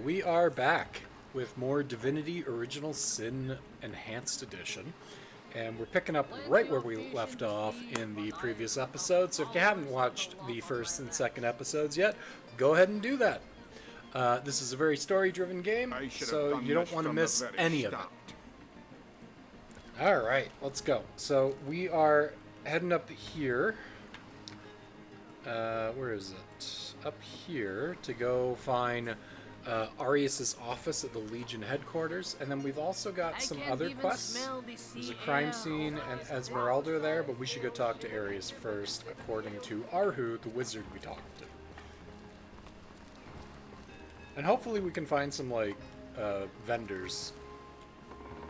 we are back with more Divinity Original Sin Enhanced Edition. And we're picking up right where we left off in the previous episode. So if you haven't watched the first and second episodes yet, go ahead and do that. This is a very story-driven game, so you don't want to miss any of it. Alright, let's go. So we are heading up here. Where is it? Up here to go find Arius's office at the Legion headquarters, and then we've also got some other quests. There's a crime scene and Esmeralda there, but we should go talk to Arius first, according to Arhu, the wizard we talked to. And hopefully we can find some, like, vendors.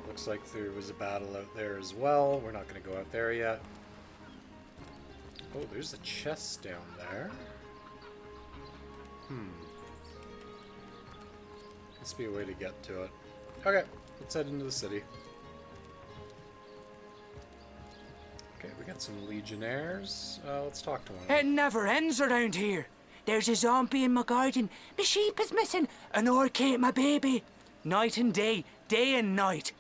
Looks like there was a battle out there as well. We're not going to go out there yet. Oh, there's a chest down there. Must be a way to get to it. Okay, let's head into the city. Okay, we got some legionnaires. Let's talk to one of them. It never ends around here. There's a zombie in my garden. My sheep is missing. An orc ate my baby. Night and day and night.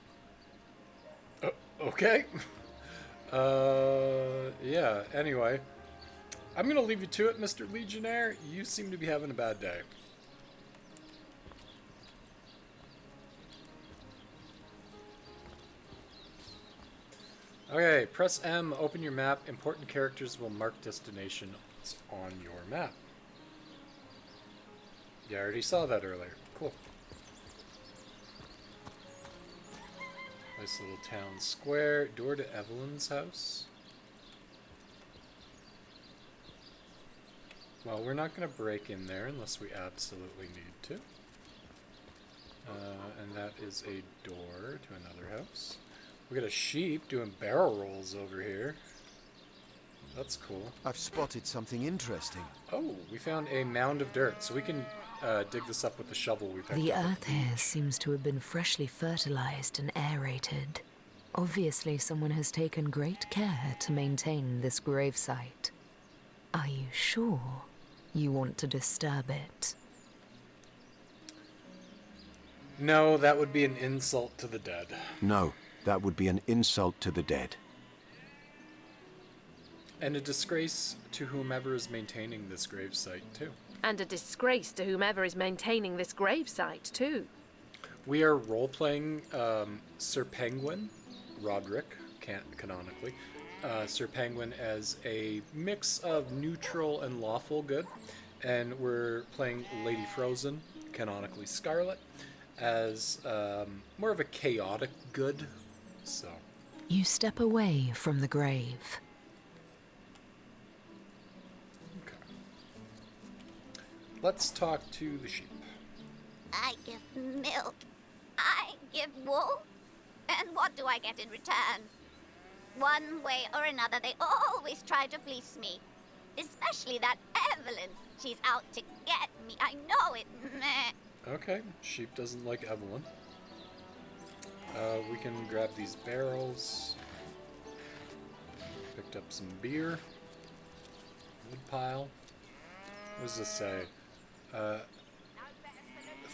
Okay. Yeah, anyway. I'm gonna leave you to it, Mr. Legionnaire. You seem to be having a bad day. Okay, press M, open your map. Important characters will mark destinations on your map. Yeah, I already saw that earlier. Cool. Nice little town square. Door to Evelyn's house. Well, we're not going to break in there unless we absolutely need to. And that is a door to another house. We got a sheep doing barrel rolls over here. That's cool. I've spotted something interesting. Oh, we found a mound of dirt, so we can dig this up with the shovel we picked The up. earth here seems to have been freshly fertilized and aerated. Obviously, someone has taken great care to maintain this gravesite. Are you sure you want to disturb it? No, that would be an insult to the dead. No, that would be an insult to the dead. And a disgrace to whomever is maintaining this gravesite, too. And a disgrace to whomever is maintaining this gravesite, too. We are role-playing Sir Penguin, Roderick, canonically, Sir Penguin as a mix of neutral and lawful good. And we're playing Lady Frozen, canonically Scarlet, as more of a chaotic good. So You step away from the grave. okay. Let's talk to the sheep. I give milk. I give wool. And what do I get in return? One way or another, they always try to fleece me. Especially that Evelyn. She's out to get me. I know it. Meh. Okay, sheep doesn't like Evelyn. We can grab these barrels. Picked up some beer. Wood pile. What does this say?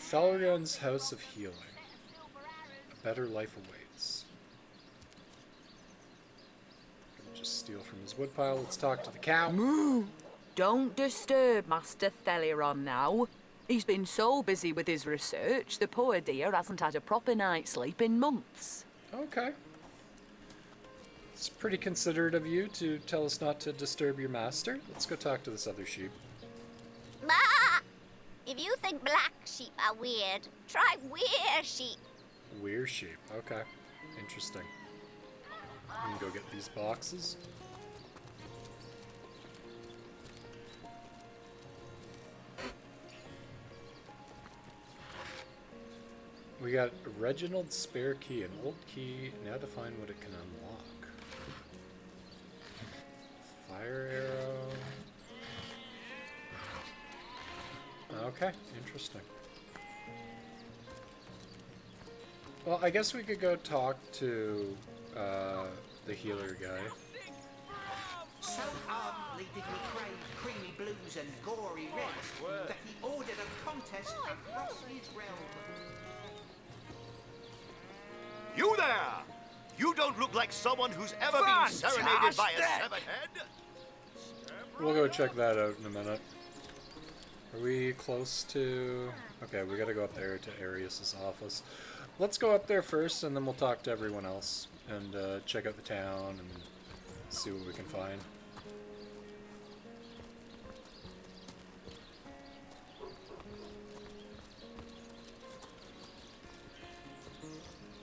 Thalrian's House of Healing. A better life awaits. Gonna just steal from his wood pile. Let's talk to the cow. Moo! Don't disturb Master Theliron now. He's been so busy with his research, the poor dear hasn't had a proper night's sleep in months. Okay. It's pretty considerate of you to tell us not to disturb your master. Let's go talk to this other sheep. Bah! If you think black sheep are weird, try weird sheep. Weird sheep. Okay. Interesting. I'm gonna go get these boxes. We got Reginald's spare key, an old key. Now to find what it can unlock. Fire arrow. Okay, interesting. Well, I guess we could go talk to the healer guy. hardly did he crave creamy blues and gory reds that he ordered a contest across his realm. You there! You don't look like someone who's ever been serenaded by a severed head. We'll go check that out in a minute. Are we close to... Okay, we gotta go up there to Arius's office. Let's go up there first, and then we'll talk to everyone else, and check out the town, and see what we can find.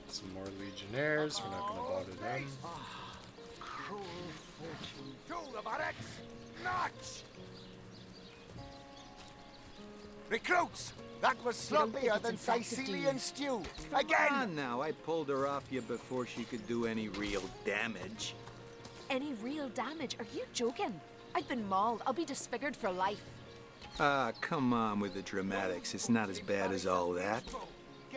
Some more legionnaires, we're not gonna bother them. Cruel fortune. Tool of our ex, nuts! Recruits! That was sloppier than Sicilian stew. Again! Come on now, I pulled her off you before she could do any real damage. Any real damage? Are you joking? I've been mauled. I'll be disfigured for life. Ah, come on with the dramatics. It's not as bad as all that.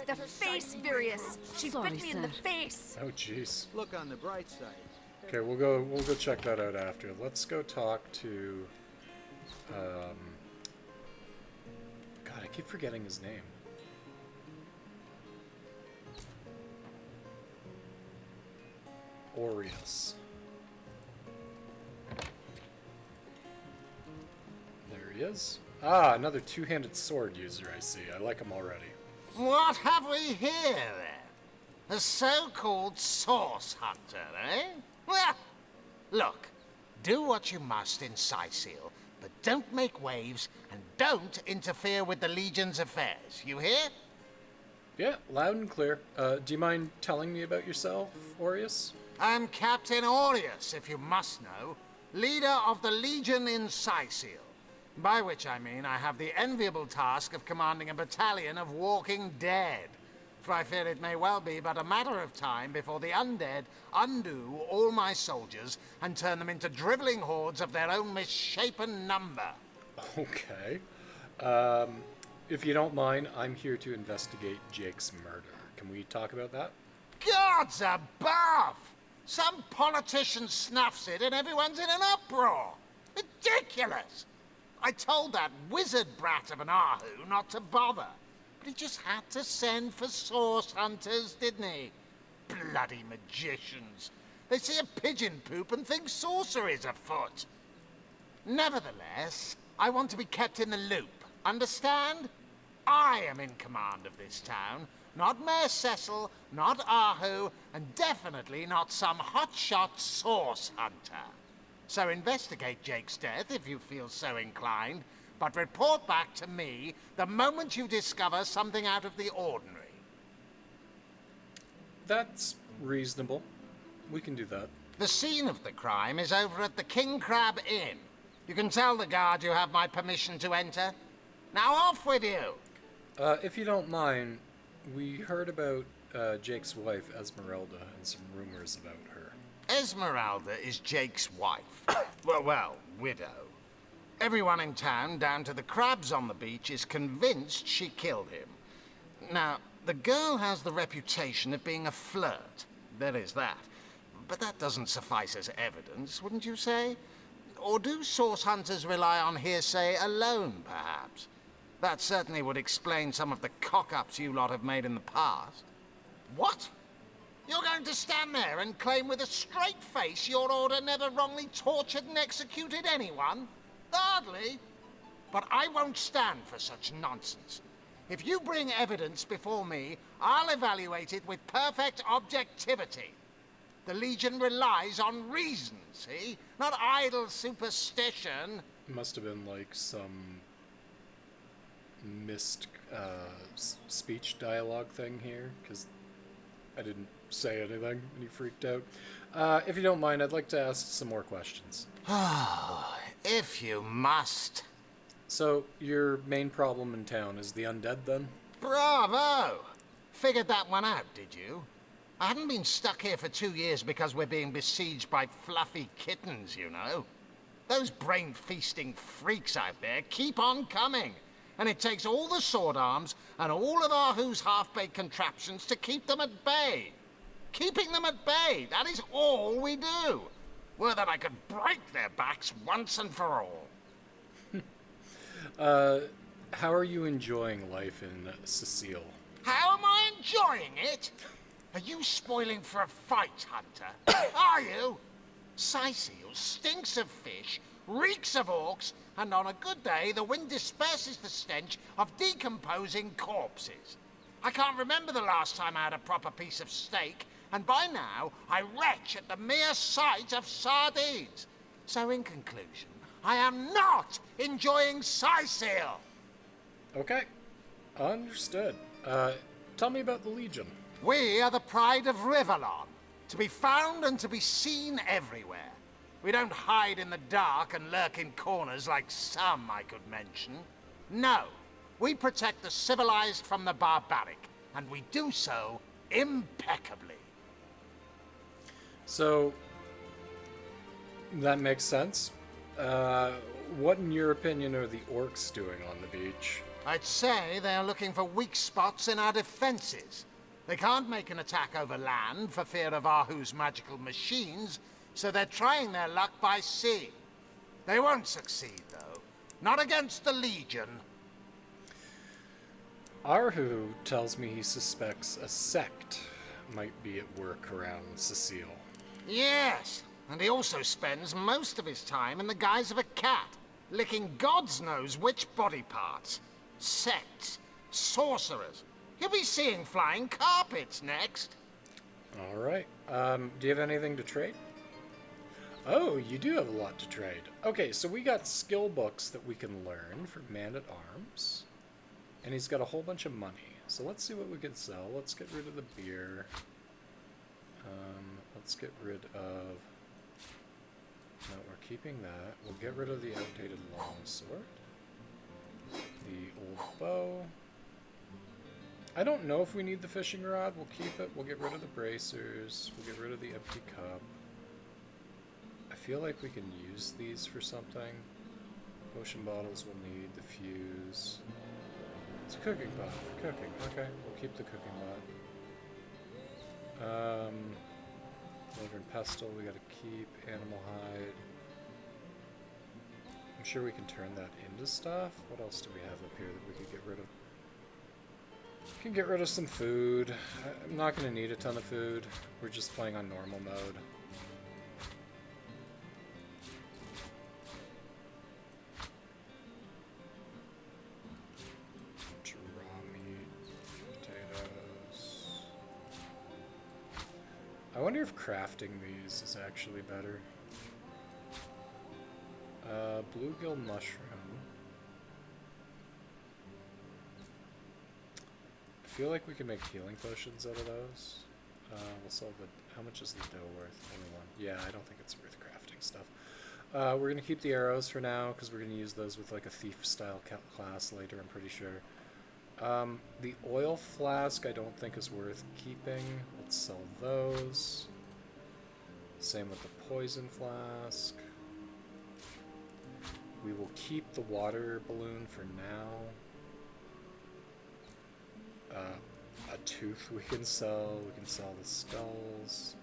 The face, Virius. She Sorry, bit me in the sir. face. Oh, jeez. Look on the bright side. Okay, we'll go check that out after. Let's go talk to, God, I keep forgetting his name. Aureus. There he is. Ah, another two-handed sword user, I see. I like him already. What have we here, then? A so-called source hunter, eh? Well, look, do what you must in Sicil, but don't make waves and don't interfere with the Legion's affairs. You hear? Yeah, loud and clear. Do you mind telling me about yourself, Aureus? I'm Captain Aureus, if you must know, leader of the Legion in Sicil. By which I mean I have the enviable task of commanding a battalion of walking dead. For I fear it may well be but a matter of time before the undead undo all my soldiers and turn them into driveling hordes of their own misshapen number. Okay. If you don't mind, I'm here to investigate Jake's murder. Can we talk about that? Gods above! Some politician snuffs it and everyone's in an uproar. Ridiculous! I told that wizard brat of an Ahu not to bother. But he just had to send for source hunters, didn't he? Bloody magicians. They see a pigeon poop and think sorcery's afoot. Nevertheless, I want to be kept in the loop. Understand? I am in command of this town. Not Mayor Cecil, not Ahu, and definitely not some hotshot source hunter. So investigate Jake's death if you feel so inclined, but report back to me the moment you discover something out of the ordinary. That's reasonable. We can do that. The scene of the crime is over at the King Crab Inn. You can tell the guard you have my permission to enter. Now off with you! If you don't mind, we heard about Jake's wife, Esmeralda, and some rumors about her. Esmeralda is Jake's wife. well, widow. Everyone in town, down to the crabs on the beach, is convinced she killed him. Now, the girl has the reputation of being a flirt. There is that. But that doesn't suffice as evidence, wouldn't you say? Or do source hunters rely on hearsay alone, perhaps? That certainly would explain some of the cock-ups you lot have made in the past. What? You're going to stand there and claim with a straight face your order never wrongly tortured and executed anyone? Hardly. But I won't stand for such nonsense. If you bring evidence before me, I'll evaluate it with perfect objectivity. The Legion relies on reason, see? Not idle superstition. It must have been like some missed speech dialogue thing here, because I didn't say anything and he freaked out. If you don't mind, I'd like to ask some more questions. If you must. So, your main problem in town is the undead, then? Bravo! Figured that one out, did you? I haven't been stuck here for 2 years because we're being besieged by fluffy kittens, you know. Those brain-feasting freaks out there keep on coming. And it takes all the sword arms and all of Ahu's half-baked contraptions to keep them at bay. Keeping them at bay, that is all we do. were that I could break their backs once and for all. How are you enjoying life in Cecile? How am I enjoying it? Are you spoiling for a fight, Hunter? Are you? Sicile stinks of fish, reeks of orcs, and on a good day, the wind disperses the stench of decomposing corpses. I can't remember the last time I had a proper piece of steak, and by now, I retch at the mere sight of sardines. So in conclusion, I am not enjoying Sicile. Okay, understood. Tell me about the Legion. We are the pride of Rivellon, to be found and to be seen everywhere. We don't hide in the dark and lurk in corners like some I could mention. No, we protect the civilized from the barbaric, and we do so impeccably. So, that makes sense. What, in your opinion, are the orcs doing on the beach? I'd say they're looking for weak spots in our defenses. They can't make an attack over land for fear of Ahu's magical machines, so they're trying their luck by sea. They won't succeed, though. Not against the Legion. Arhu tells me he suspects a sect might be at work around Cecile. Yes, and he also spends most of his time in the guise of a cat, licking God's knows which body parts. Sects, sorcerers. He'll be seeing flying carpets next. All right. Do you have anything to trade? Oh, you do have a lot to trade. Okay, so we got skill books that we can learn for man-at-arms. And he's got a whole bunch of money. So let's see what we can sell. Let's get rid of the beer. Let's get rid of... No, we're keeping that. We'll get rid of the outdated longsword. The old bow. I don't know if we need the fishing rod. We'll keep it. We'll get rid of the bracers. We'll get rid of the empty cup. I feel like we can use these for something. Potion bottles we'll need. The fuse. It's a cooking pot for cooking. Okay, we'll keep the cooking pot. Liver and pestle we gotta keep. Animal hide. I'm sure we can turn that into stuff. What else do we have up here that we could get rid of? We can get rid of some food. I'm not going to need a ton of food. We're just playing on normal mode. Bunch of raw meat, potatoes. I wonder if crafting these is actually better. Bluegill mushroom. I feel like we can make healing potions out of those. We'll sell the... How much is the dough worth? Only one. Yeah, I don't think it's worth crafting stuff. We're going to keep the arrows for now, because we're going to use those with like a thief-style class later, I'm pretty sure. The oil flask I don't think is worth keeping. Let's sell those. Same with the poison flask. We will keep the water balloon for now. A tooth we can sell. We can sell the skulls.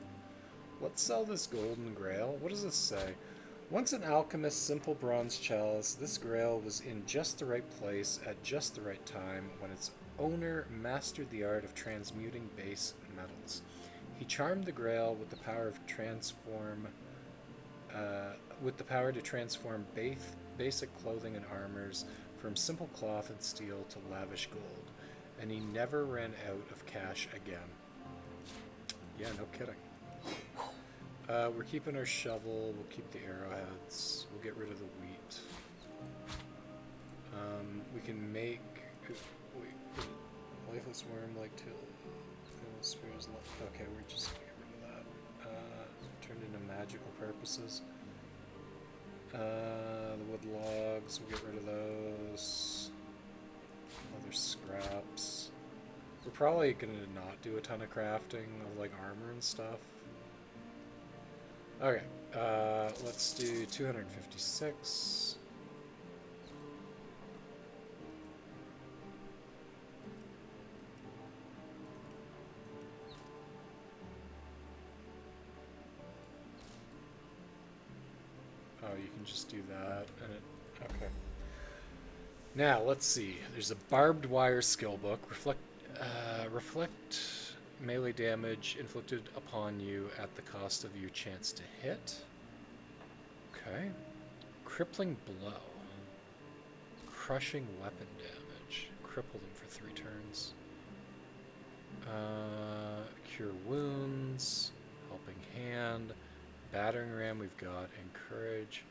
Let's sell this golden grail. What does this say? Once an alchemist's simple bronze chalice, this grail was in just the right place at just the right time when its owner mastered the art of transmuting base metals. He charmed the grail with the power of to transform basic clothing and armors from simple cloth and steel to lavish gold, and he never ran out of cash again. Yeah, no kidding. We're keeping our shovel, we'll keep the arrowheads, we'll get rid of the wheat. We can make... Wait, lifeless worm like till... Spears left. Okay, we're just gonna get rid of that. Turned into magical purposes. The wood logs, we'll get rid of those. Other scraps. We're probably gonna not do a ton of crafting of like armor and stuff. Okay, let's do 256. just do that. And okay. Now, let's see. There's a barbed wire skill book. Reflect melee damage inflicted upon you at the cost of your chance to hit. Okay. Crippling blow. Crushing weapon damage. Cripple them for 3 turns. Cure wounds. Helping hand. Battering ram we've got. Encourage.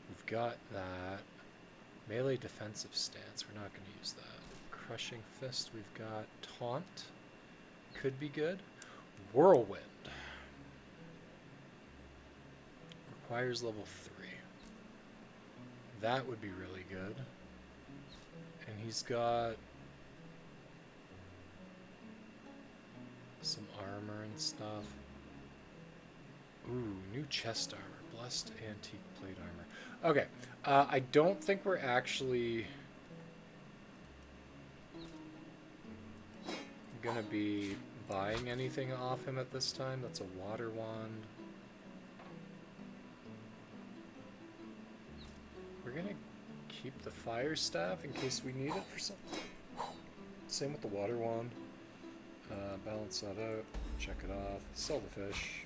We've got that. Melee defensive stance. We're not going to use that. Crushing fist we've got. Taunt. Could be good. Whirlwind. Requires level 3. That would be really good. And he's got some armor and stuff. Ooh, new chest armor. Blessed antique plate armor. Okay, I don't think we're actually gonna be buying anything off him at this time. That's a water wand. We're gonna keep the fire staff in case we need it for something. Same with the water wand. Balance that out. Check it off. Sell the fish.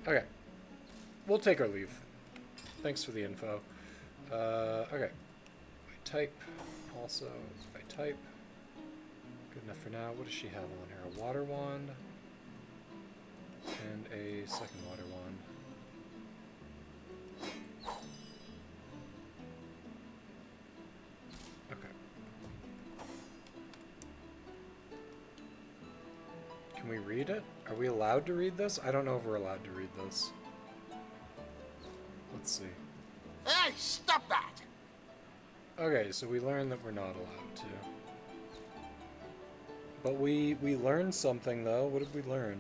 Okay. We'll take our leave. Thanks for the info. Okay. If I type. Also, if I type. Good enough for now. What does she have on her? A water wand. And a second water wand. Okay. Can we read it? Are we allowed to read this? I don't know if we're allowed to read this. Let's see. Hey, stop that! Okay, so we learned that we're not allowed to. But we learned something, though. What did we learn?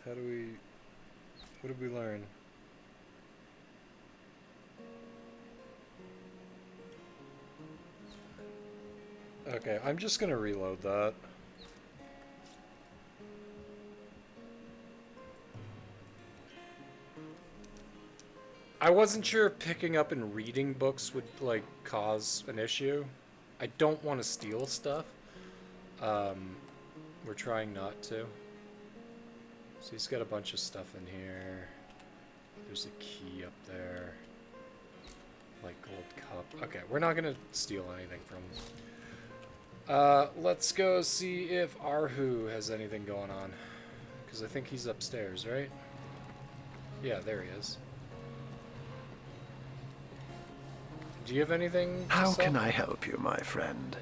How do we... What did we learn? Okay, I'm just gonna reload that. I wasn't sure if picking up and reading books would, like, cause an issue. I don't want to steal stuff. We're trying not to. So he's got a bunch of stuff in here. There's a key up there. Like gold cup. Okay, we're not gonna steal anything from him. Let's go see if Arhu has anything going on. Because I think he's upstairs, right? Yeah, there he is. Do you have anything to How sell? can I help you, my friend?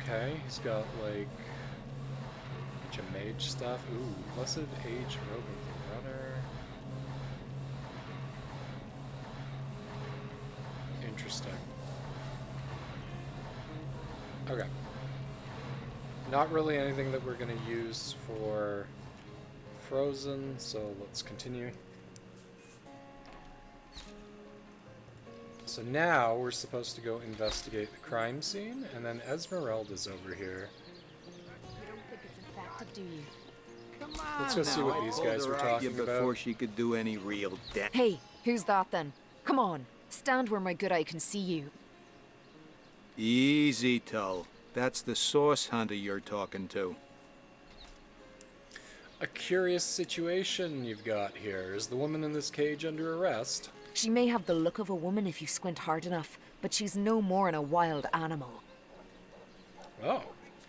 Okay, he's got like a bunch of mage stuff. Ooh, blessed age robe of the runner. Interesting. Okay. Not really anything that we're gonna use for Frozen, so let's continue. So now we're supposed to go investigate the crime scene, and then Esmeralda's over here. You don't think it's infected, do you? Come on Let's go see now, what I these pulled guys her were at you talking before about. she could do any real damage. Hey, who's that then? Come on, stand where my good eye can see you. Easy, Tull. That's the source hunter you're talking to. A curious situation you've got here. Is the woman in this cage under arrest? She may have the look of a woman if you squint hard enough, but she's no more than a wild animal. Oh.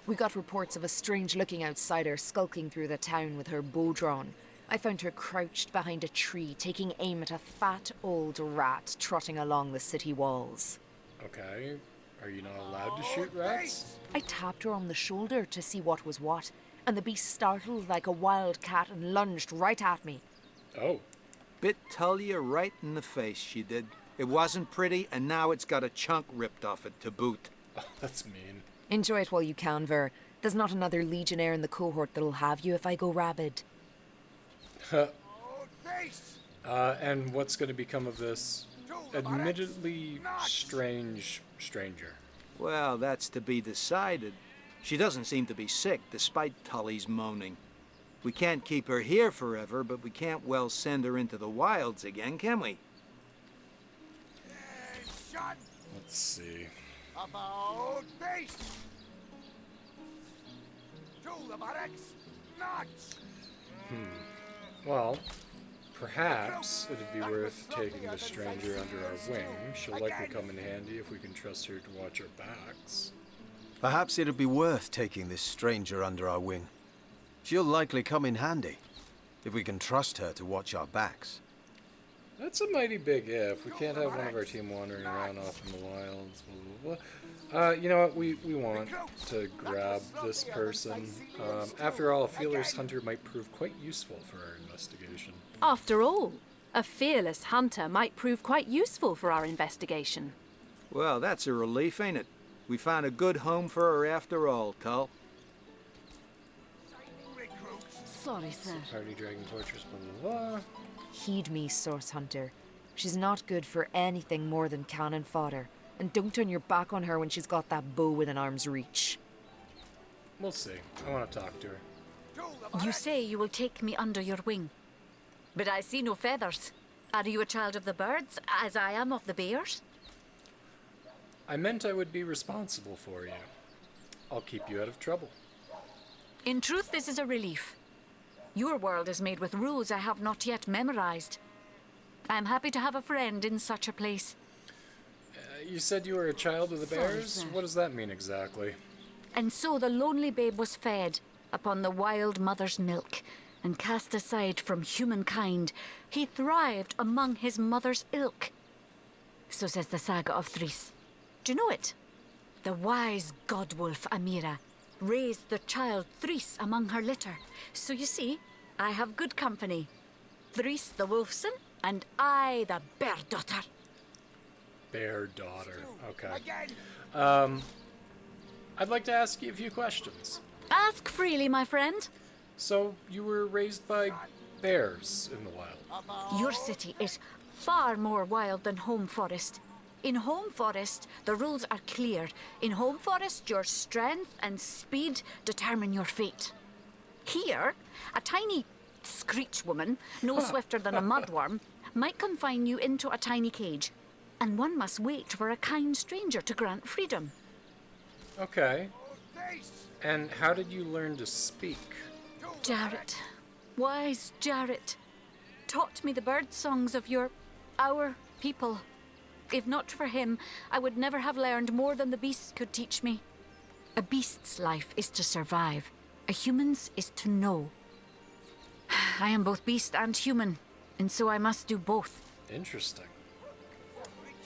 We got reports of a strange-looking outsider skulking through the town with her bow drawn. I found her crouched behind a tree, taking aim at a fat old rat trotting along the city walls. Okay. Are you not allowed to shoot rats? I tapped her on the shoulder to see what was what, and the beast startled like a wild cat and lunged right at me. Oh. Bit Tullia right in the face, she did. It wasn't pretty, and now it's got a chunk ripped off it to boot. Oh, that's mean. Enjoy it while you can, Ver. There's not another legionnaire in the cohort that'll have you if I go rabid. And what's going to become of this admittedly strange stranger. Well, that's to be decided. She doesn't seem to be sick, despite Tully's moaning. We can't keep her here forever, but we can't well send her into the wilds again, can we? Let's see. About face! To the barracks! Not! Well, perhaps it'd be worth taking the stranger under our wing. She'll likely come in handy if we can trust her to watch our backs. Perhaps it'd be worth taking this stranger under our wing. She'll likely come in handy, if we can trust her to watch our backs. That's a mighty big if. We can't have one of our team wandering around off in the wilds, blah, blah, blah. You know what? We want to grab this person. After all, a fearless hunter might prove quite useful for our investigation. After all, a fearless hunter might prove quite useful for our investigation. Well, that's a relief, ain't it? We found a good home for her after all, Tull. Sorry, sir. Party dragon fortress, blah, blah, blah. Heed me, Source Hunter. She's not good for anything more than cannon fodder. And don't turn your back on her when she's got that bow within arm's reach. We'll see. I want to talk to her. You say you will take me under your wing. But I see no feathers. Are you a child of the birds, as I am of the bears? I meant I would be responsible for you. I'll keep you out of trouble. In truth, this is a relief. Your world is made with rules I have not yet memorized. I am happy to have a friend in such a place. You said you were a child of the Sorry, bears? sir. What does that mean exactly? And so the lonely babe was fed upon the wild mother's milk, and cast aside from humankind, he thrived among his mother's ilk. So says the saga of Threes. Do you know it? The wise godwolf Amira raised the child Threes among her litter. So you see, I have good company. Threes the wolfson, and I the bear daughter. Bear daughter. Okay. I'd like to ask you a few questions. Ask freely, my friend. So, you were raised by bears in the wild? Your city is far more wild than Home Forest. In Home Forest, the rules are clear. In Home Forest, your strength and speed determine your fate. Here, a tiny screech woman, no swifter than a mudworm, might confine you into a tiny cage, and one must wait for a kind stranger to grant freedom. Okay. And how did you learn to speak? Jarrett, wise Jarrett, taught me the bird songs of our people. If not for him, I would never have learned more than the beasts could teach me. A beast's life is to survive. A human's is to know. I am both beast and human, and so I must do both. Interesting.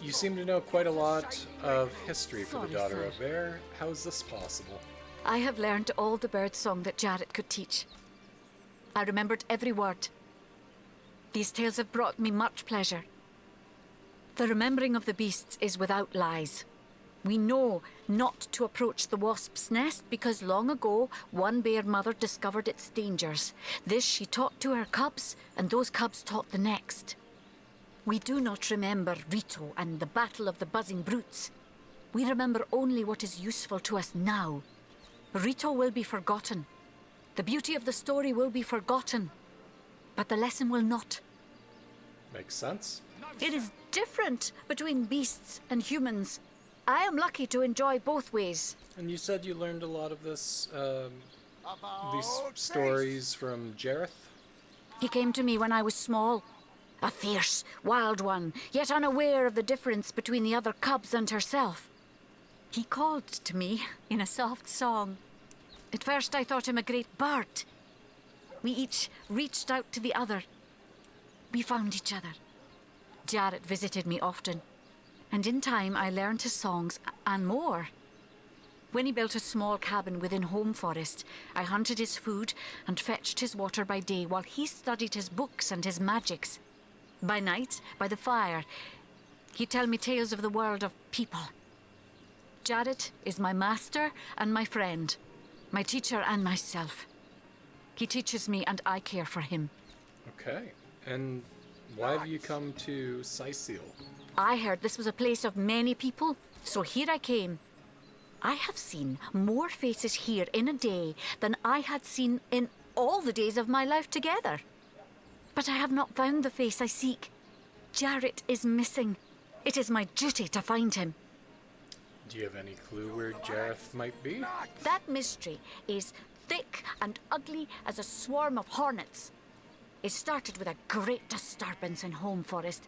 You seem to know quite a lot of history for the daughter of bear. How is this possible? I have learned all the bird song that Jarrett could teach. I remembered every word. These tales have brought me much pleasure. The remembering of the beasts is without lies. We know not to approach the wasp's nest because long ago one bear mother discovered its dangers. This she taught to her cubs, and those cubs taught the next. We do not remember Rito and the battle of the buzzing brutes. We remember only what is useful to us now. Rito will be forgotten. The beauty of the story will be forgotten. But the lesson will not. Makes sense. It is different between beasts and humans. I am lucky to enjoy both ways. And you said you learned a lot of this, these stories from Jareth? He came to me when I was small. A fierce, wild one, yet unaware of the difference between the other cubs and herself. He called to me in a soft song. At first I thought him a great bird. We each reached out to the other. We found each other. Jarrett visited me often, and in time I learned his songs and more. When he built a small cabin within Home Forest, I hunted his food and fetched his water by day while he studied his books and his magics. By night, by the fire, he'd tell me tales of the world of people. Jarrett is my master and my friend, my teacher and myself. He teaches me and I care for him. Okay. And why have you come to Sicil? I heard this was a place of many people, so here I came. I have seen more faces here in a day than I had seen in all the days of my life together. But I have not found the face I seek. Jarrett is missing. It is my duty to find him. Do you have any clue where Jareth might be? That mystery is thick and ugly as a swarm of hornets. It started with a great disturbance in Home Forest.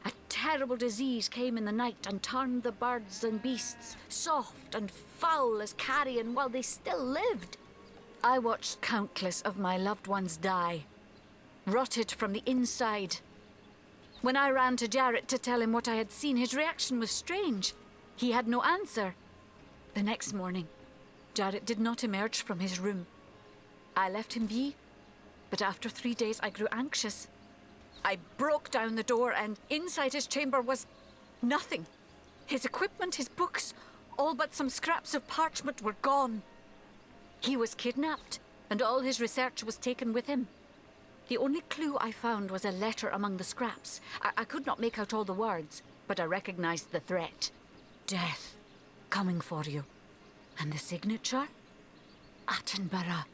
A terrible disease came in the night and turned the birds and beasts soft and foul as carrion while they still lived. I watched countless of my loved ones die, rotted from the inside. When I ran to Jarrett to tell him what I had seen, his reaction was strange. He had no answer. The next morning, Jarrett did not emerge from his room. I left him be, but after 3 days I grew anxious. I broke down the door, and inside his chamber was nothing. His equipment, his books, all but some scraps of parchment were gone. He was kidnapped, and all his research was taken with him. The only clue I found was a letter among the scraps. I could not make out all the words, but I recognized the threat. Death, coming for you. And the signature? Attenborough.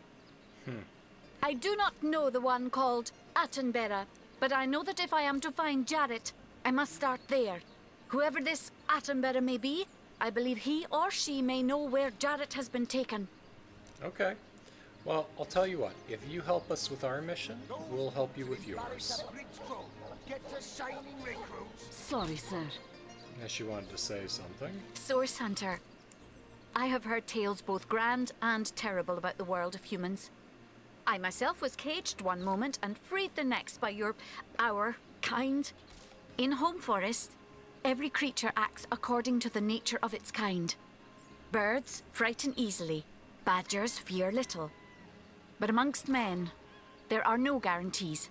I do not know the one called Attenborough, but I know that if I am to find Jarrett, I must start there. Whoever this Attenborough may be, I believe he or she may know where Jarrett has been taken. Okay. Well, I'll tell you what. If you help us with our mission, we'll help you with yours. Sorry, sir. Yes, she wanted to say something. Source Hunter. I have heard tales both grand and terrible about the world of humans. I myself was caged one moment and freed the next by our kind. In Home Forest, every creature acts according to the nature of its kind. Birds frighten easily, badgers fear little. But amongst men, there are no guarantees.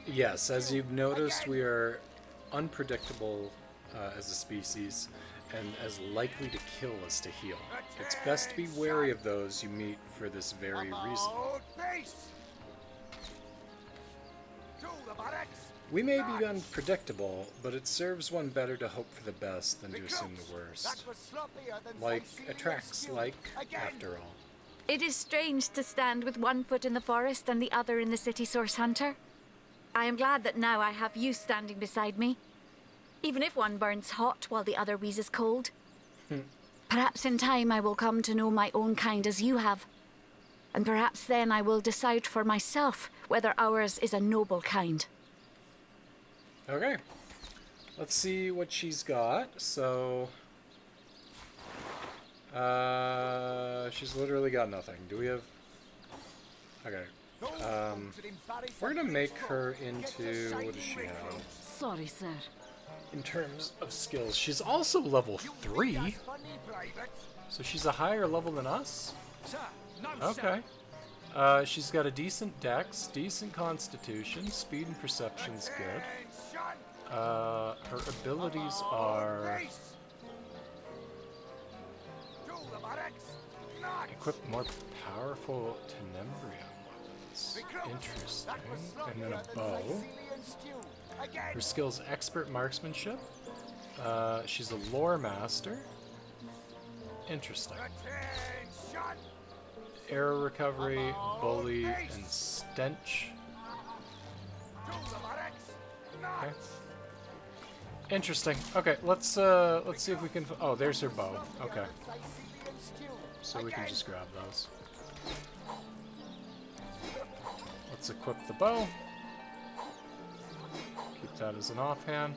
Yes, as you've noticed, we are unpredictable as a species, and as likely to kill as to heal. It's best to be wary of those you meet for this very reason. We may be unpredictable, but it serves one better to hope for the best than to assume the worst. Like attracts like, after all. It is strange to stand with one foot in the forest and the other in the city, Source Hunter. I am glad that now I have you standing beside me, even if one burns hot while the other wheezes cold. Perhaps in time I will come to know my own kind as you have, and perhaps then I will decide for myself whether ours is a noble kind. Okay, let's see what she's got. So, she's literally got nothing. Do we have... Okay. We're gonna make her into... What does she have? Sorry, sir. In terms of skills, she's also level 3. So she's a higher level than us? Okay. She's got a decent dex, decent constitution, speed and perception's good. Her abilities are... Equip more powerful Tenebrium weapons. Interesting. And then a bow. Her skill's expert marksmanship. She's a lore master. Interesting. Arrow recovery, bully, and stench. Okay. Interesting. Okay, let's see if we can. Oh, there's her bow. Okay. So we can just grab those. Let's equip the bow. Keep that as an offhand.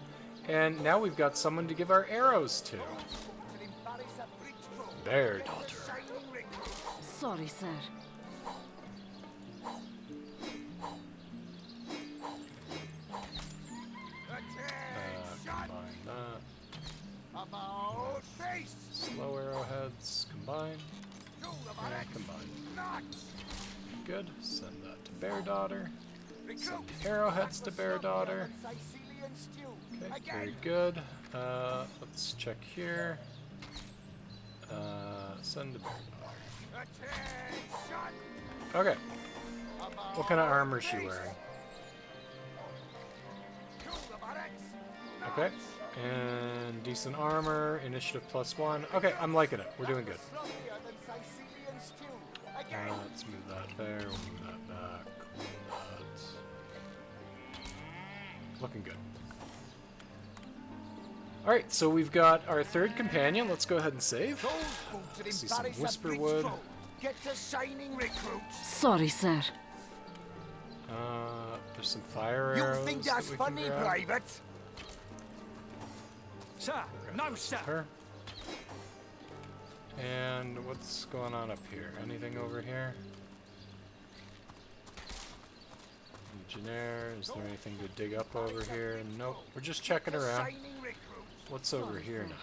And now we've got someone to give our arrows to. Bear Daughter. Sorry, sir. Combine that. Slow arrowheads. Combine. And combine. Good. Send that to Bear Daughter. Send the arrowheads to Bear Daughter. Okay, very good. Let's check here. Send a... Okay. What kind of armor is she wearing? Okay. And decent armor, initiative +1. Okay, I'm liking it. We're doing good. Let's move that there. We'll move that back. Looking good. Alright, so we've got our third companion. Let's go ahead and save. See some Whisperwood. Get to signing recruits. Sorry, sir. There's some fire arrows. You think that's funny, Private? Sir, no, sir. Her. And what's going on up here? Anything over here? Legionnaire, is there anything to dig up over here? Nope, we're just checking around. What's over here now?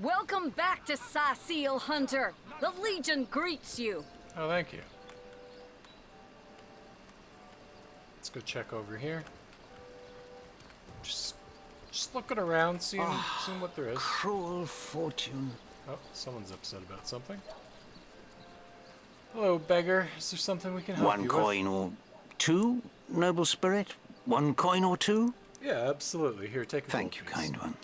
Welcome back to Seal Hunter. The Legion greets you. Oh, thank you. Let's go check over here. Just looking around, seeing what there is. Cruel fortune. Oh, someone's upset about something. Hello, beggar. Is there something we can help you with? One coin or two, noble spirit? 1 coin or 2? Yeah, absolutely. Here, take a Thank you, gold piece. kind one.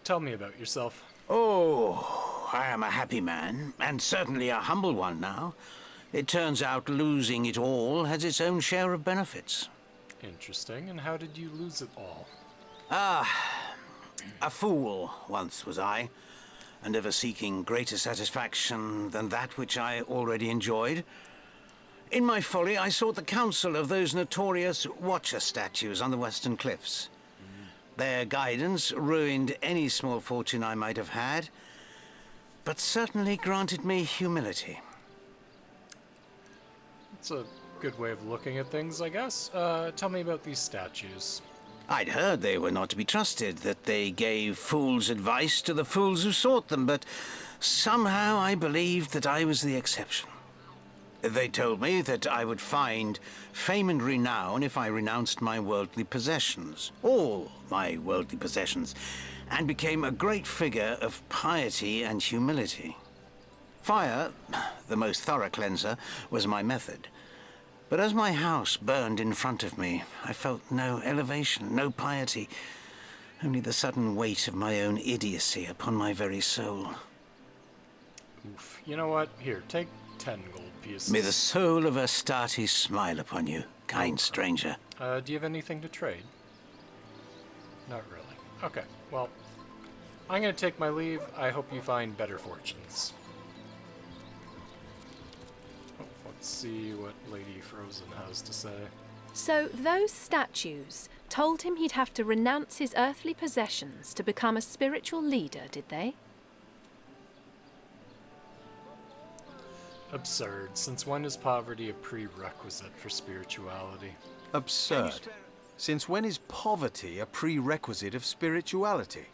Tell me about yourself. Oh, I am a happy man, and certainly a humble one now. It turns out losing it all has its own share of benefits. Interesting. And how did you lose it all? A fool once was I, and ever seeking greater satisfaction than that which I already enjoyed. In my folly, I sought the counsel of those notorious Watcher statues on the western cliffs. Their guidance ruined any small fortune I might have had, but certainly granted me humility. It's a good way of looking at things, I guess. Tell me about these statues. I'd heard they were not to be trusted, that they gave fools advice to the fools who sought them, but somehow I believed that I was the exception. They told me that I would find fame and renown if I renounced my worldly possessions, all my worldly possessions, and became a great figure of piety and humility. Fire, the most thorough cleanser, was my method. But as my house burned in front of me, I felt no elevation, no piety, only the sudden weight of my own idiocy upon my very soul. Oof. You know what? Here, take 10 gold pieces. May the soul of Astarte smile upon you, kind stranger. Do you have anything to trade? Not really. Okay, well, I'm going to take my leave. I hope you find better fortunes. Oh, let's see what Lady Frozen has to say. So those statues told him he'd have to renounce his earthly possessions to become a spiritual leader, did they? Absurd. Since when is poverty a prerequisite for spirituality? Absurd. Since when is poverty a prerequisite of spirituality?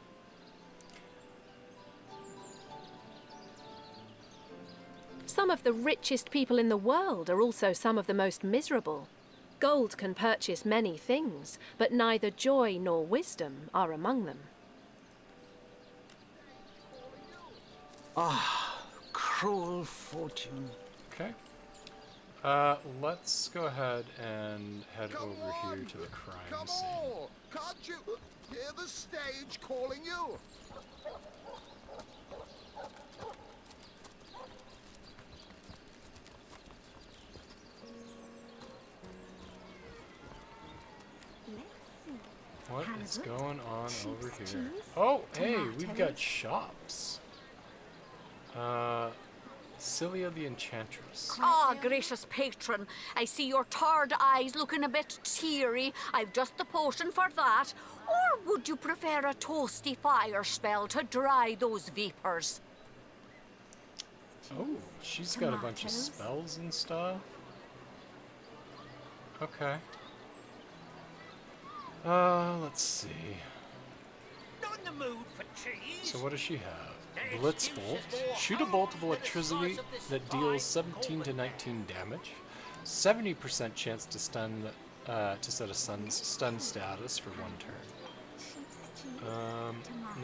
Some of the richest people in the world are also some of the most miserable. Gold can purchase many things, but neither joy nor wisdom are among them. Cruel fortune. Okay. Let's go ahead and head over here to the crime scene. Can't you hear the stage calling you? What is going on over here? Oh, hey, we've got shops. Cilia the Enchantress. Ah, gracious patron, I see your tired eyes looking a bit teary. I've just the potion for that. Or would you prefer a toasty fire spell to dry those vapors? Oh, she's got a bunch of spells and stuff. Okay. Let's see. Not in the mood for cheese. So what does she have? Blitz Bolt. Shoot a bolt of electricity that deals 17 to 19 damage. 70% chance to stun, to set a stun status for 1 turn. Now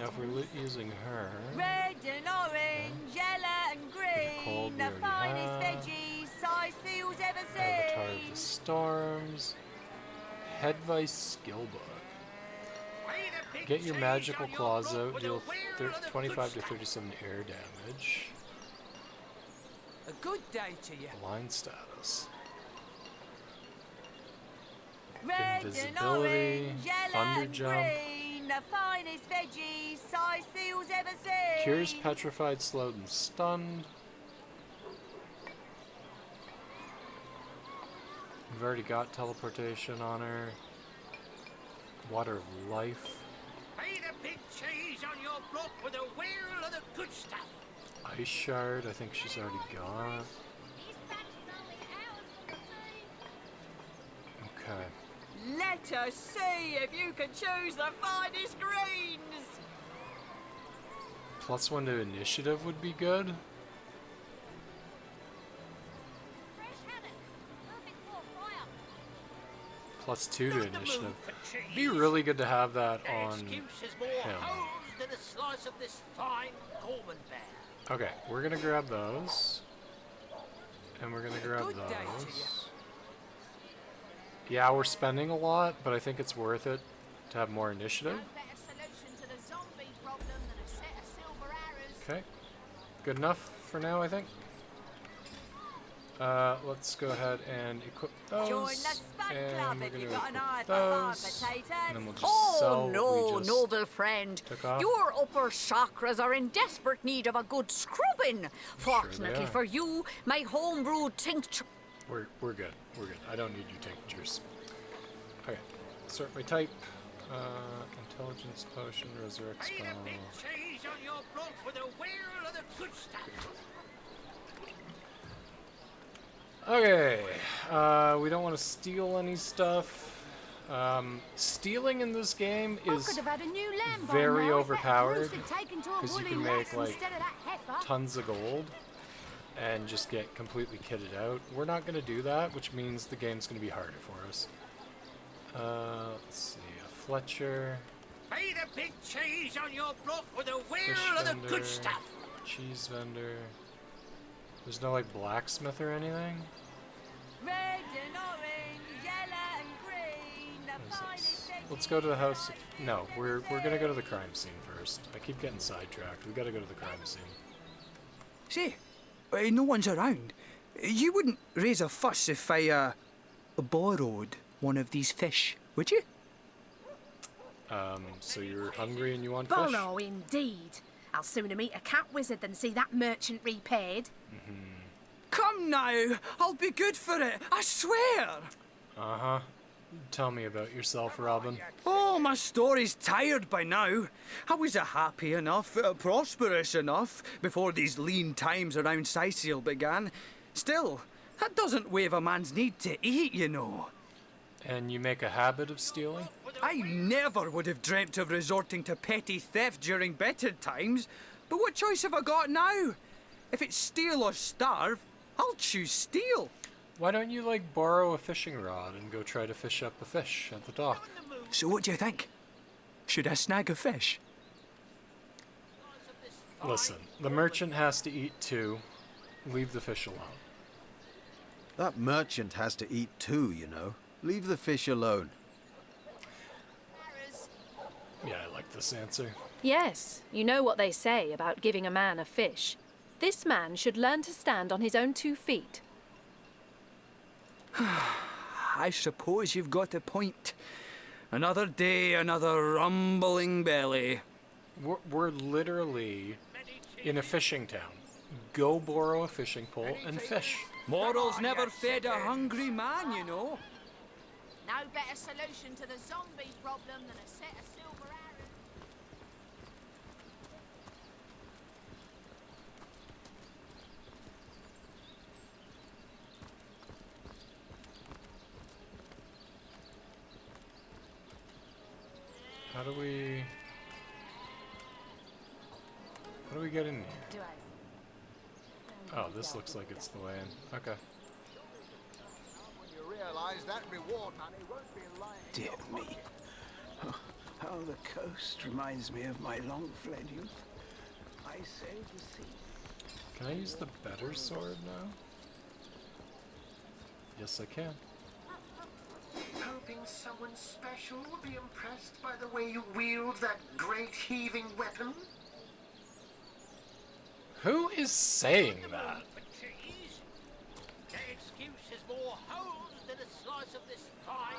if we're using her, Red and orange, yellow and cold green, we the already finest have. veggies size seals ever Avatar of seen. the Storms. Headvice Skill Book. Get your magical claws out, deal 25 to 37 air damage. A good day to you. Blind status. Red Invisibility, and orange, yellow Thunder and Jump. green, the finest veggies size seals ever seen. Cures petrified, slowed, and stunned. We've already got teleportation on her. Water of life. Pay the big cheese on your block with a wheel of the good stuff. Ice shard, I think she's already got. Okay. Let us see if you can choose the finest greens. +1 to initiative would be good. +2 to initiative. Be really good to have that on him. Than a slice of this fine Gorman bear. Okay, we're gonna grab those. And we're gonna grab those. Yeah, we're spending a lot, but I think it's worth it to have more initiative. Okay, good enough for now, I think. Let's go ahead and equip those. Join the Spud Club and we're if gonna you've got an equip eye for hard those. potatoes. And then we'll just sell Oh what no, we just noble friend. took off. Your upper chakras are in desperate need of a good scrubbing. Fortunately are. for you, my homebrewed tincture. We're good. We're good. I don't need your tinctures. Okay. Sort my type. Intelligence potion, resurrect Pay spell. the big cheese on your block with a wheel of the good stuff. Okay. We don't want to steal any stuff. Stealing in this game I is could have had a new lamb by very now if that overpowered goose had taken to a because you woolly can lass make like instead of that heifer. tons of gold and just get completely kitted out. We're not going to do that, which means the game's going to be harder for us. Let's see, a Fletcher, Pay the big cheese on your block with a fish wheel of the vendor, good stuff. cheese vendor. There's no like blacksmith or anything. Red and orange, yellow and green, the What is finest this? veggies. Let's go to the house. No, we're gonna go to the crime scene first. I keep getting sidetracked. We gotta go to the crime scene. Say, no one's around. You wouldn't raise a fuss if I, borrowed one of these fish, would you? So you're hungry and you want fish? Borrow indeed. I'll sooner meet a cat wizard than see that merchant repaid. Come now, I'll be good for it, I swear. Uh-huh. Tell me about yourself, Robin. Oh, my story's tired by now. I was happy enough, prosperous enough, before these lean times around Sicil began. Still, that doesn't waive a man's need to eat, you know. And you make a habit of stealing? I never would have dreamt of resorting to petty theft during better times. But what choice have I got now? If it's steal or starve, I'll choose steal. Why don't you, like, borrow a fishing rod and go try to fish up a fish at the dock? So what do you think? Should I snag a fish? Listen, the merchant has to eat too. Leave the fish alone. That merchant has to eat too, you know. Leave the fish alone. Yeah, I like this answer. Yes, you know what they say about giving a man a fish. This man should learn to stand on his own 2 feet. I suppose you've got a point. Another day, another rumbling belly. We're literally in a fishing town. Go borrow a fishing pole and fish. Morals never fed a hungry man, you know. No better solution to the zombie problem than a set of silver arrows. How do we get in here? Oh, this looks like it's the way in. Okay. When you realize that reward money won't be lying. Dear me. How the coast reminds me of my long-fled youth. I sailed the sea. Can I use the better sword now? Yes, I can. Hoping someone special will be impressed by the way you wield that great heaving weapon? Who is saying that?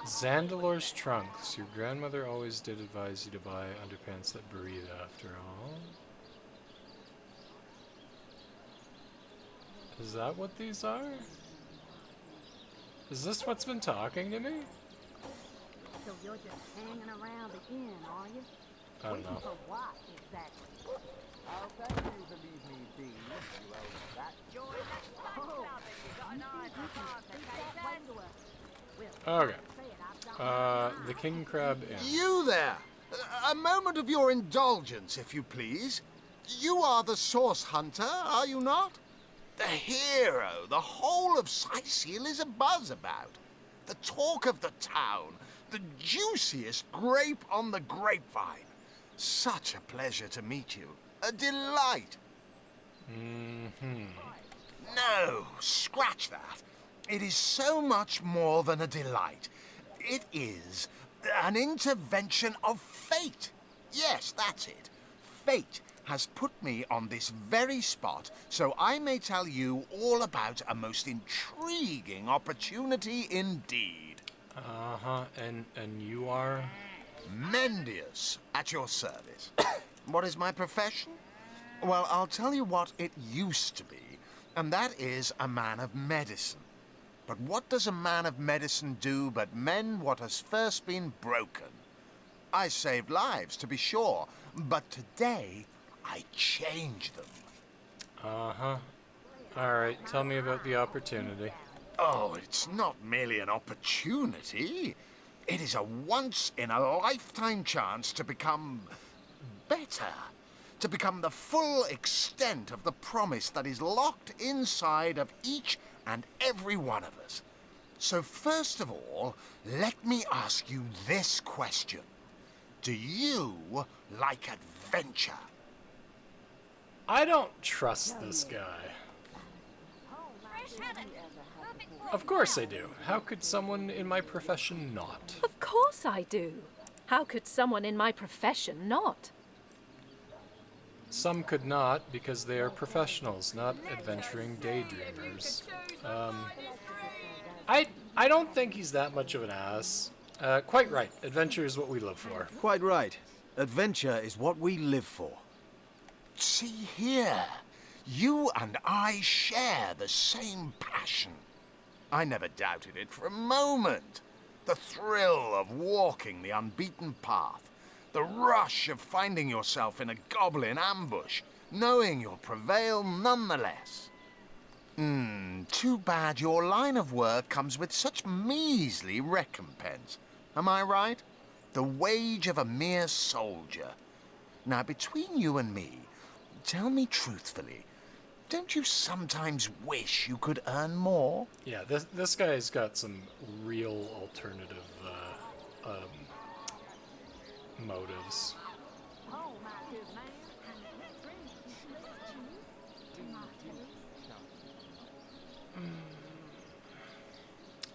Zandalor's trunks. Your grandmother always did advise you to buy underpants that breathe after all. Is that what these are? Is this what's been talking to me? So you're just hanging around the inn, are you? I don't know. Waiting for what, exactly? I'll bet you believe me, Dean. You owe that. Joy, that's fun loving. You got an eye for complication. Okay. The King Crab Inn. You there! A moment of your indulgence, if you please. You are the source hunter, are you not? The hero the whole of Sicil is abuzz about. The talk of the town. The juiciest grape on the grapevine. Such a pleasure to meet you. A delight. No, scratch that. It is so much more than a delight. It is an intervention of fate. Yes, that's it. Fate has put me on this very spot so I may tell you all about a most intriguing opportunity indeed. Uh-huh, and you are? Mendius, at your service. What is my profession? Well, I'll tell you what it used to be, and that is a man of medicine. But what does a man of medicine do but mend what has first been broken? I saved lives, to be sure, but today I change them. Uh-huh. Alright, tell me about the opportunity. Oh, it's not merely an opportunity. It is a once-in-a-lifetime chance to become better. To become the full extent of the promise that is locked inside of each and every one of us. So first of all, let me ask you this question. Do you like adventure? I don't trust this guy. Of course I do. How could someone in my profession not? Of course I do. How could someone in my profession not? Some could not because they are professionals, not adventuring daydreamers. I don't think he's that much of an ass. Quite right. Adventure is what we live for. Quite right. Adventure is what we live for. See here. You and I share the same passion. I never doubted it for a moment. The thrill of walking the unbeaten path. The rush of finding yourself in a goblin ambush, knowing you'll prevail nonetheless. Too bad your line of work comes with such measly recompense. Am I right? The wage of a mere soldier. Now, between you and me, tell me truthfully, don't you sometimes wish you could earn more? Yeah, this guy's got some real alternative motives.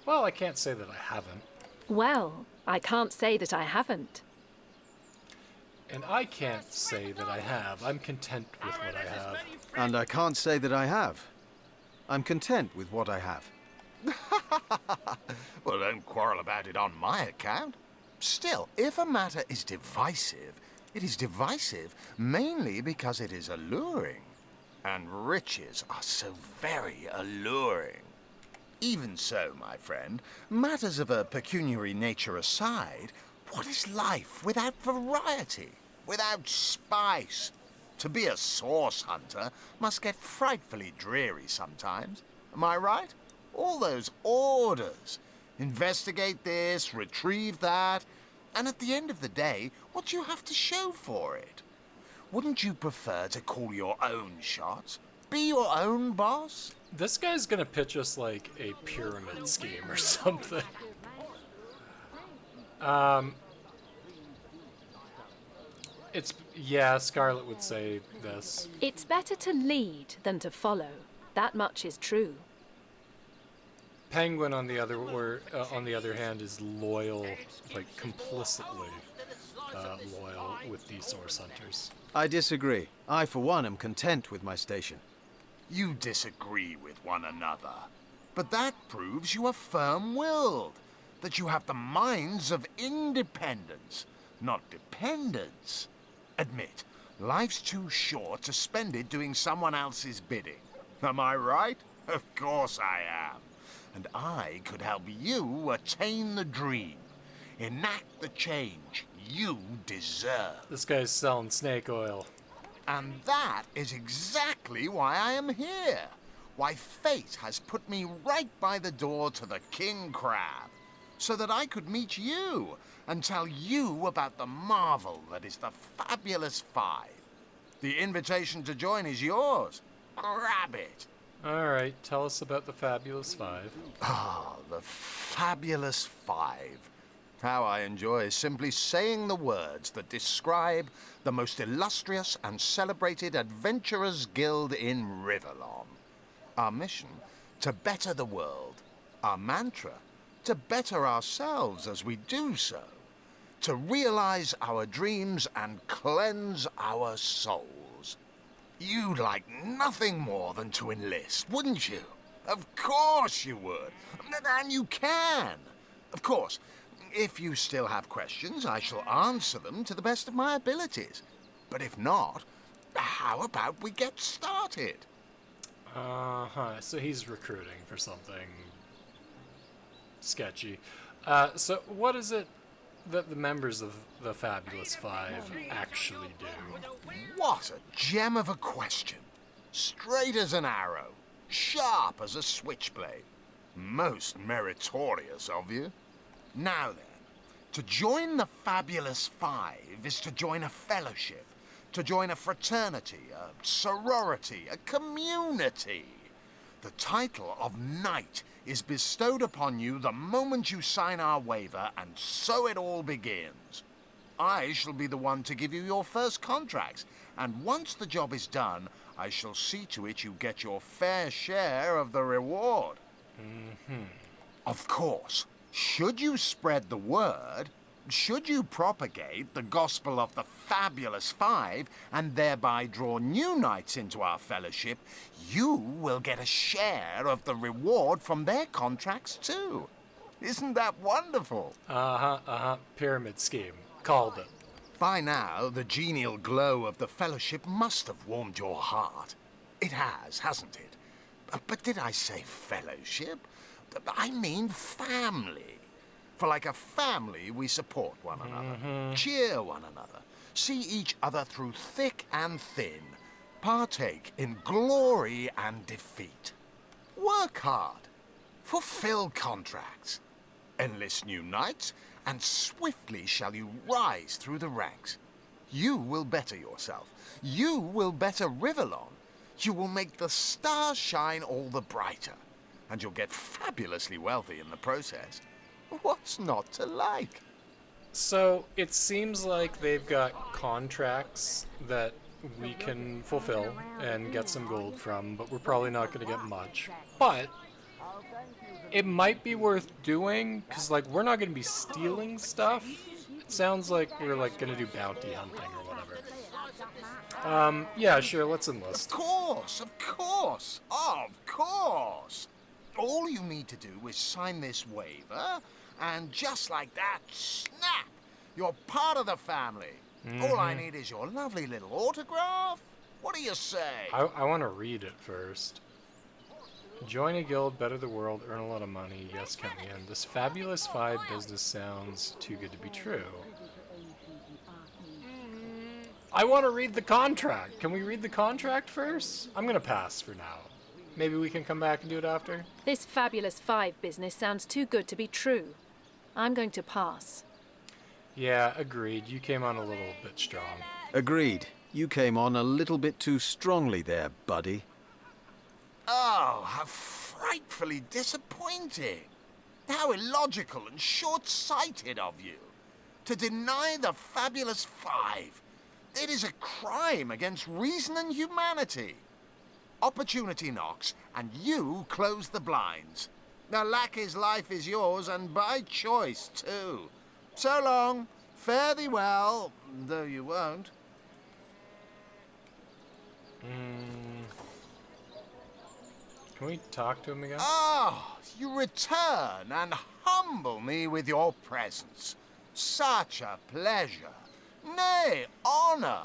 Well, I can't say that I haven't. Well, I can't say that I haven't. And I can't say that I have. I'm content with what I have. And I can't say that I have. I'm content with what I have. Well, don't quarrel about it on my account. Still, if a matter is divisive, it is divisive mainly because it is alluring. And riches are so very alluring. Even so, my friend, matters of a pecuniary nature aside, what is life without variety, without spice? To be a source hunter must get frightfully dreary sometimes. Am I right? All those orders. Investigate this, retrieve that, and at the end of the day, what do you have to show for it? Wouldn't you prefer to call your own shots? Be your own boss? This guy's gonna pitch us like a pyramid scheme or something. Yeah, Scarlet would say this. It's better to lead than to follow. That much is true. Penguin, on the other hand, is loyal, like complicitly loyal with the Source Hunters. I disagree. I, for one, am content with my station. You disagree with one another. But that proves you are firm-willed. That you have the minds of independence, not dependence. Admit, life's too short to spend it doing someone else's bidding. Am I right? Of course I am. And I could help you attain the dream. Enact the change you deserve. This guy's selling snake oil. And that is exactly why I am here. Why fate has put me right by the door to the King Crab. So that I could meet you and tell you about the marvel that is the Fabulous Five. The invitation to join is yours. Grab it. All right, tell us about the Fabulous Five. Ah, the Fabulous Five. How I enjoy simply saying the words that describe the most illustrious and celebrated adventurers' guild in Riverlon. Our mission, to better the world. Our mantra, to better ourselves as we do so. To realize our dreams and cleanse our souls. You'd like nothing more than to enlist, wouldn't you? Of course you would. And you can. Of course, if you still have questions, I shall answer them to the best of my abilities. But if not, how about we get started? So he's recruiting for something sketchy. So what is it that the members of the Fabulous Five actually do? What a gem of a question. Straight as an arrow. Sharp as a switchblade. Most meritorious of you. Now then, to join the Fabulous Five is to join a fellowship. To join a fraternity, a sorority, a community. The title of Knight is bestowed upon you the moment you sign our waiver, and so it all begins. I shall be the one to give you your first contracts, and once the job is done, I shall see to it you get your fair share of the reward. Of course, should you spread the word, should you propagate the gospel of the Fabulous Five and thereby draw new knights into our fellowship, you will get a share of the reward from their contracts too. Isn't that wonderful? Pyramid scheme. Called it. By now, the genial glow of the fellowship must have warmed your heart. It has, hasn't it? But did I say fellowship? I mean family. For like a family, we support one another, cheer one another, see each other through thick and thin, partake in glory and defeat. Work hard, fulfill contracts, enlist new knights, and swiftly shall you rise through the ranks. You will better yourself. You will better Riverlon. You will make the stars shine all the brighter, and you'll get fabulously wealthy in the process. What's not to like? So it seems like they've got contracts that we can fulfill and get some gold from, but we're probably not going to get much. But it might be worth doing, because like we're not going to be stealing stuff. It sounds like we're like going to do bounty hunting or whatever. Yeah, sure, let's enlist. Of course, of course, of course. All you need to do is sign this waiver, and just like that, snap! You're part of the family. All I need is your lovely little autograph. What do you say? I want to read it first. Join a guild, better the world, earn a lot of money. Yes, count me in. This Fabulous Five business sounds too good to be true. I want to read the contract. Can we read the contract first? I'm going to pass for now. Maybe we can come back and do it after? This Fabulous Five business sounds too good to be true. I'm going to pass. Yeah, agreed. You came on a little bit strong. Agreed. You came on a little bit too strongly there, buddy. Oh, how frightfully disappointing. How illogical and short-sighted of you. To deny the Fabulous Five. It is a crime against reason and humanity. Opportunity knocks, and you close the blinds. Now, Lackey's life is yours, and by choice, too. So long. Fare thee well, though you won't. Can we talk to him again? Ah, you return and humble me with your presence. Such a pleasure. Nay, honor.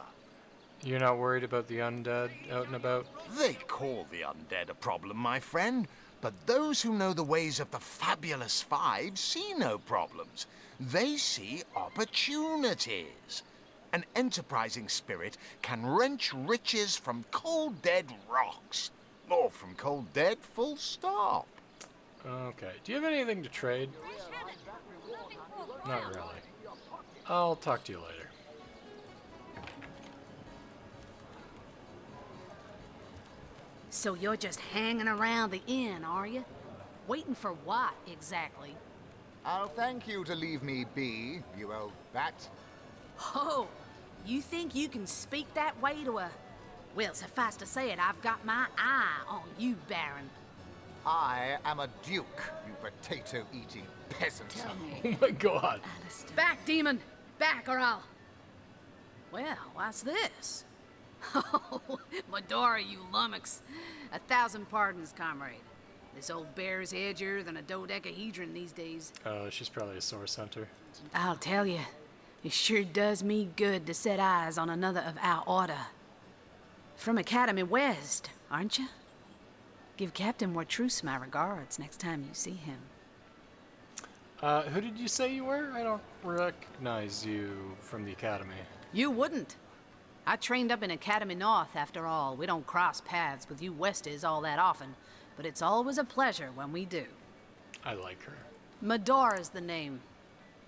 You're not worried about the undead out and about? They call the undead a problem, my friend, but those who know the ways of the fabulous five see no problems. They see opportunities. An enterprising spirit can wrench riches from cold dead rocks. Or from cold dead, full stop. Okay. Do you have anything to trade? Not really. I'll talk to you later. So you're just hanging around the inn, are you? Waiting for what, exactly? I'll thank you to leave me be, you old bat. Oh, you think you can speak that way to a... Well, suffice to say it, I've got my eye on you, Baron. I am a duke, you potato-eating peasant. Tell me. Oh my god. Back, demon! Back, or I'll... Well, what's this? Oh, Medora, you lummox. 1,000 pardons, comrade. This old bear's edgier than a dodecahedron these days. She's probably a source hunter. I'll tell you, it sure does me good to set eyes on another of our order. From Academy West, aren't you? Give Captain Wartruce my regards next time you see him. Who did you say you were? I don't recognize you from the academy. You wouldn't. I trained up in Academy North, after all. We don't cross paths with you Westies all that often, but it's always a pleasure when we do. I like her. Medora's the name.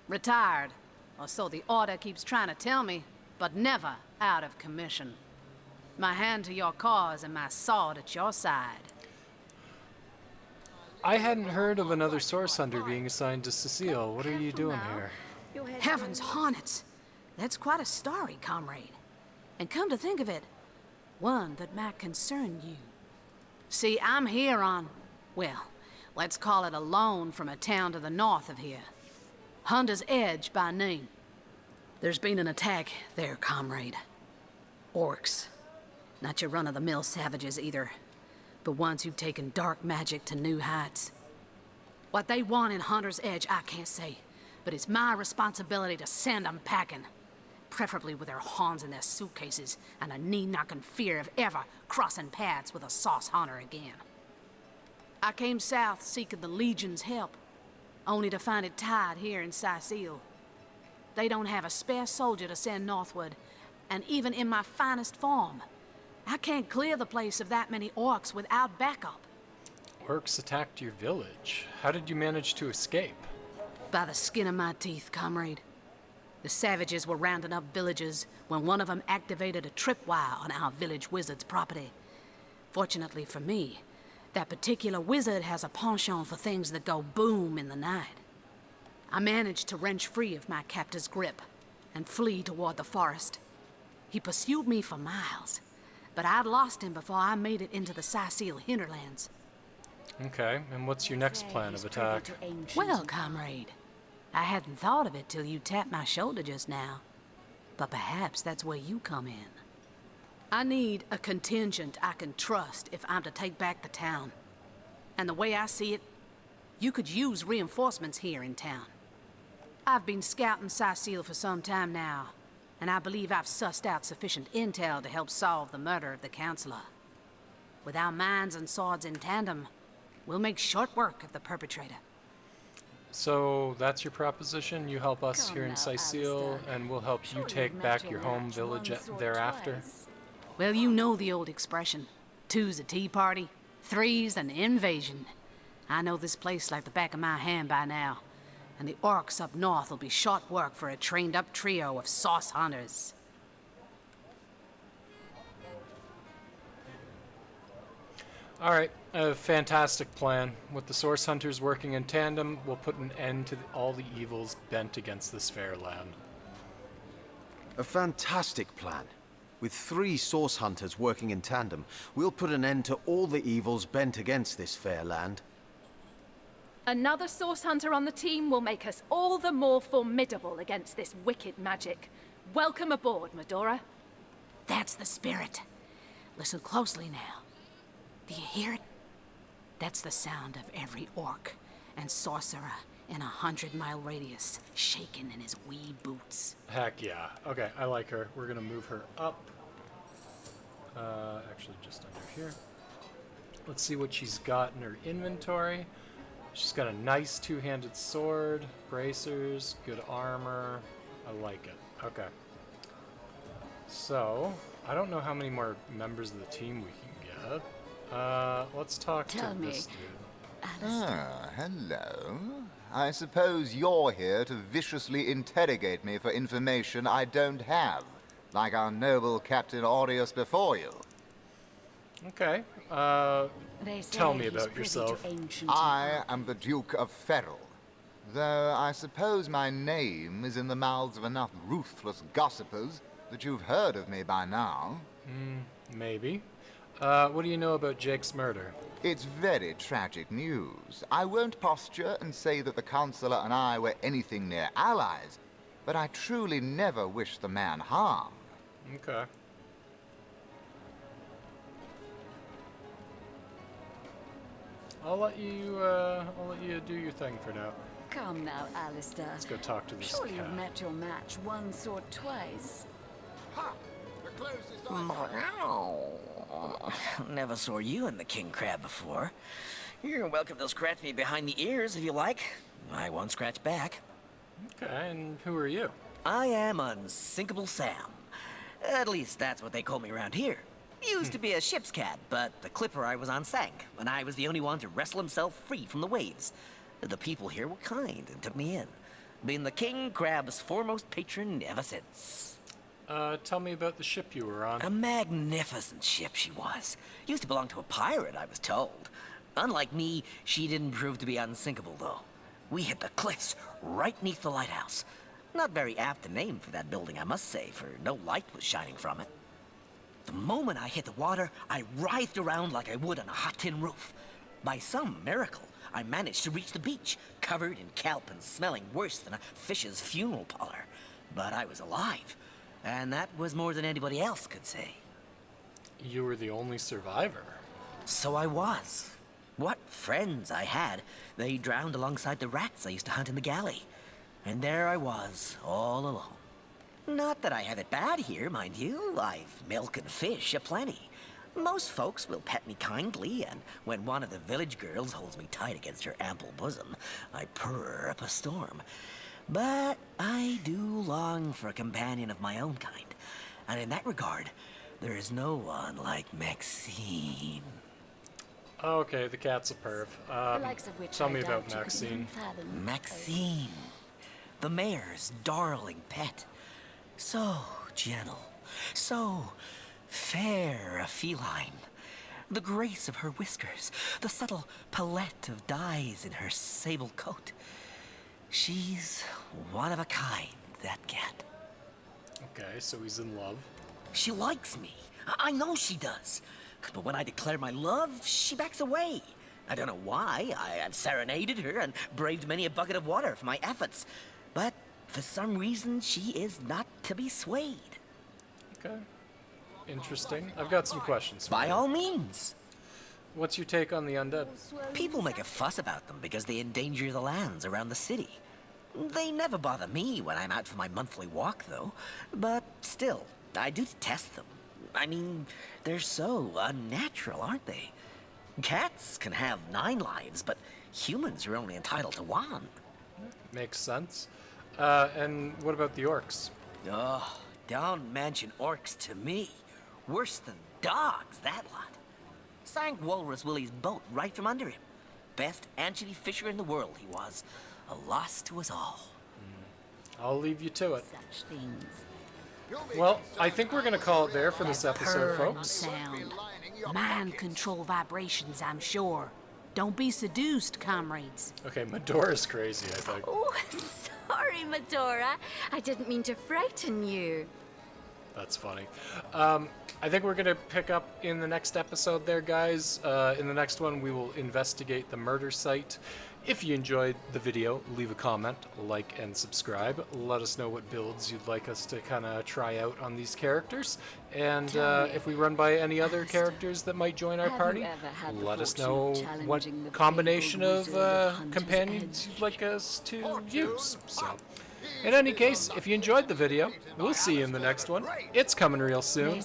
Retired, or so the Order keeps trying to tell me, but never out of commission. My hand to your cause and my sword at your side. I hadn't heard of another source hunter being assigned to Cecile. What are you doing here? Heavens hornets! That's quite a story, comrade. And come to think of it, one that might concern you. See, I'm here on, well, let's call it a loan from a town to the north of here. Hunter's Edge by name. There's been an attack there, comrade. Orcs. Not your run-of-the-mill savages either, but ones who've taken dark magic to new heights. What they want in Hunter's Edge, I can't say, but it's my responsibility to send them packing. Preferably with their horns in their suitcases and a knee-knocking fear of ever crossing paths with a sauce hunter again. I came south seeking the Legion's help, only to find it tied here in Cecile. They don't have a spare soldier to send northward, and even in my finest form, I can't clear the place of that many orcs without backup. Orcs attacked your village. How did you manage to escape? By the skin of my teeth, comrade. The savages were rounding up villagers when one of them activated a tripwire on our village wizard's property. Fortunately for me, that particular wizard has a penchant for things that go boom in the night. I managed to wrench free of my captor's grip and flee toward the forest. He pursued me for miles, but I'd lost him before I made it into the Cecile hinterlands. Okay, and what's your next plan of attack? Well, comrade, I hadn't thought of it till you tapped my shoulder just now. But perhaps that's where you come in. I need a contingent I can trust if I'm to take back the town. And the way I see it, you could use reinforcements here in town. I've been scouting Cecile for some time now, and I believe I've sussed out sufficient intel to help solve the murder of the Counselor. With our minds and swords in tandem, we'll make short work of the perpetrator. So that's your proposition? You help us here in Cecile, and we'll help you take back your home village thereafter? Well, you know the old expression. 2's a tea party, 3's an invasion. I know this place like the back of my hand by now, and the orcs up north will be short work for a trained-up trio of sauce hunters. Alright, a fantastic plan. With the source hunters working in tandem, we'll put an end to all the evils bent against this fair land. A fantastic plan. With 3 source hunters working in tandem, we'll put an end to all the evils bent against this fair land. Another source hunter on the team will make us all the more formidable against this wicked magic. Welcome aboard, Medora. That's the spirit. Listen closely now. Do you hear it? That's the sound of every orc and sorcerer in a 100-mile radius, shaking in his wee boots. Heck yeah. Okay, I like her. We're gonna move her up. Actually, just under here. Let's see what she's got in her inventory. She's got a nice 2-handed sword, bracers, good armor. I like it. Okay. So, I don't know how many more members of the team we can get. Let's talk to this dude. Ah, hello. I suppose you're here to viciously interrogate me for information I don't have, like our noble Captain Aureus before you. Okay. Tell me about yourself. I am the Duke of Ferrell, though I suppose my name is in the mouths of enough ruthless gossipers that you've heard of me by now. Maybe. What do you know about Jake's murder? It's very tragic news. I won't posture and say that the Counselor and I were anything near allies, but I truly never wished the man harm. Okay. I'll let you do your thing for now. Come now, Alistair. Let's go talk to this Surely cat. you've met your match once or twice. Ha! The closest Never saw you in the king crab before. You're welcome to scratch me behind the ears if you like. I won't scratch back. Okay, and who are you? I am Unsinkable Sam. At least that's what they call me around here. Used to be a ship's cat, but the clipper I was on sank, and I was the only one to wrestle himself free from the waves. The people here were kind and took me in, being the king crab's foremost patron ever since. Tell me about the ship you were on. A magnificent ship she was. Used to belong to a pirate, I was told. Unlike me, she didn't prove to be unsinkable, though. We hit the cliffs right neath the lighthouse. Not very apt a name for that building, I must say, for no light was shining from it. The moment I hit the water, I writhed around like I would on a hot tin roof. By some miracle, I managed to reach the beach, covered in kelp and smelling worse than a fish's funeral parlor. But I was alive, and that was more than anybody else could say. You were the only survivor. So I was. What friends I had. They drowned alongside the rats I used to hunt in the galley. And there I was, all alone. Not that I have it bad here, mind you. I've milk and fish aplenty. Most folks will pet me kindly, and when one of the village girls holds me tight against her ample bosom, I purr up a storm. But I do long for a companion of my own kind, and in that regard, there is no one like Maxine. Okay, the cat's a perv. Tell me about Maxine. Maxine, the mayor's darling pet. So gentle, so fair a feline. The grace of her whiskers, the subtle palette of dyes in her sable coat. She's one of a kind, that cat. Okay, so he's in love. She likes me. I know she does. But when I declare my love, she backs away. I don't know why. I've serenaded her and braved many a bucket of water for my efforts. But for some reason, she is not to be swayed. Okay. Interesting. I've got some questions for By you. all means. What's your take on the undead? People make a fuss about them because they endanger the lands around the city. They never bother me when I'm out for my monthly walk, though. But still, I do detest them. I mean, they're so unnatural, aren't they? Cats can have 9 lives, but humans are only entitled to 1. Makes sense. And what about the orcs? Oh, don't mention orcs to me. Worse than dogs, that lot. Sank Walrus Willie's boat right from under him. Best anchovy fisher in the world he was. A loss to us all. I'll leave you to it. Such things. Well, I think we're going to call it there for this episode, Purring folks. sound. Mind control vibrations, I'm sure. Don't be seduced, comrades. Okay, Medora's crazy, I think. Oh, sorry, Medora. I didn't mean to frighten you. That's funny. I think we're going to pick up in the next episode there, guys. In the next one, we will investigate the murder site. If you enjoyed the video, leave a comment, like, and subscribe. Let us know what builds you'd like us to kind of try out on these characters. And if we run by any other characters that might join our party, let us know what combination of companions you'd like us to use. So, in any case, if you enjoyed the video, we'll see you in the next one. It's coming real soon.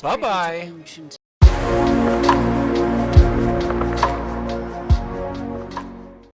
Bye-bye.